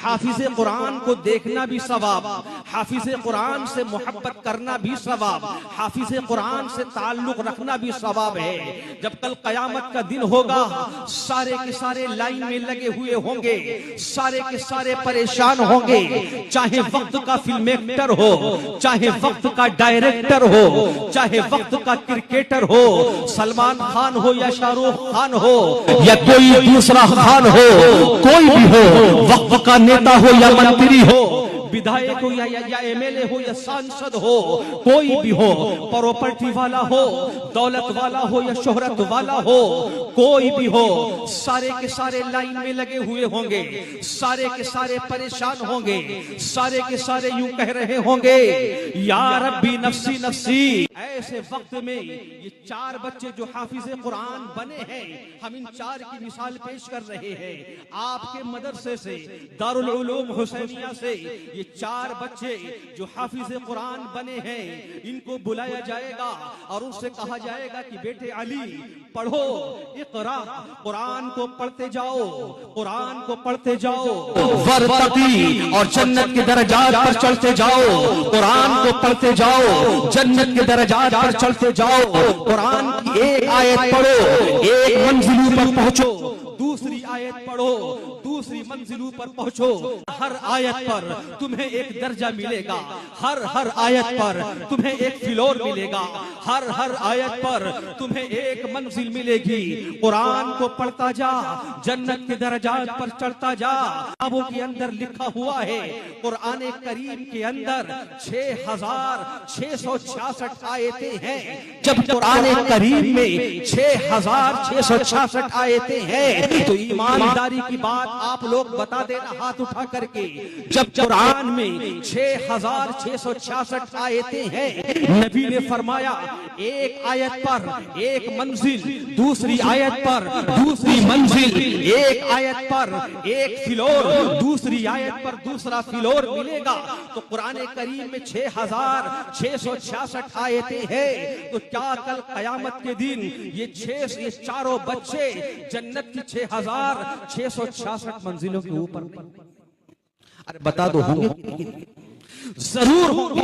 हाफिज़े कुरान को देखना भी सवाब, हाफिज़े कुरान से मोहब्बत करना भी सवाब, हाफिज़े कुरान से ताल्लुक रखना भी सवाब है। जब कल कयामत का दिन होगा, सारे के सारे लाइन में लगे हुए होंगे, सारे के सारे परेशान होंगे, चाहे वक्त का फिल्म एक्टर हो, चाहे वक्त का डायरेक्टर हो, चाहे वक्त का क्रिकेटर हो, सलमान खान हो या शाहरुख खान हो या कोई दूसरा खान हो, कोई भी हो, वक्त का नेता हो या मंत्री हो, विधायक हो या एमएलए हो या सांसद हो, कोई भी हो, प्रॉपर्टी वाला हो, दौलत वाला हो या शोहरत वाला हो, कोई भी हो, सारे के सारे लाइन में लगे हुए होंगे, सारे के सारे परेशान होंगे, सारे के सारे यूं कह रहे होंगे या रब्बी नफ्सी नफ्सी। ऐसे वक्त में ये चार बच्चे जो हाफिज़े कुरान बने हैं, हम इन चार की मिसाल पेश कर रहे हैं। आपके मदरसे से, दारुल उलूम हुसैनिया से ये चार बच्चे जो हाफिज़े कुरान बने हैं, इनको बुलाया जाएगा और उनसे कहा जाएगा कि बेटे अली पढ़ो, इक़रा, कुरान को पढ़ते जाओ, कुरान को पढ़ते जाओ, वरतकी, और जन्नत के दरजात पर चढ़ते जाओ, कुरान को पढ़ते जाओ, जन्नत के दरजात पर चढ़ते जाओ, कुरान की एक आयत पढ़ो, एक मंजिल पर पहुंचो, दूसरी आयत पढ़ो, दूसरी मंजिलों पर पहुंचो, हर आयत पर तुम्हें एक दर्जा मिलेगा, हर आयत पर तुम्हें एक फ्लोर मिलेगा, हर आयत पर तुम्हें एक मंजिल मिलेगी। कुरान को पढ़ता जा, जन्नत के दरजात पर चढ़ता जा। किताबों के अंदर लिखा हुआ है, कुरान करीम के अंदर 6666 आयतें हैं। जब कुरान करीम में 6666 आयतें हैं तो ईमानदारी की बात आप लोग बता देना हाथ उठा करके। जब कुरान में 6666 आयतें हैं, नबी ने फरमाया एक आयत पर एक मंजिल, दूसरी आयत पर दूसरी मंजिल, एक आयत पर एक फ्लोर, दूसरी आयत पर दूसरा फ्लोर मिलेगा। तो कुरान करीम में 6666 आयतें हैं। तो क्या कल कयामत के दिन ये चारों बच्चे जन्नत की 6666 मंजिलों के ऊपर, अरे बता दो होंगे, जरूर होंगे।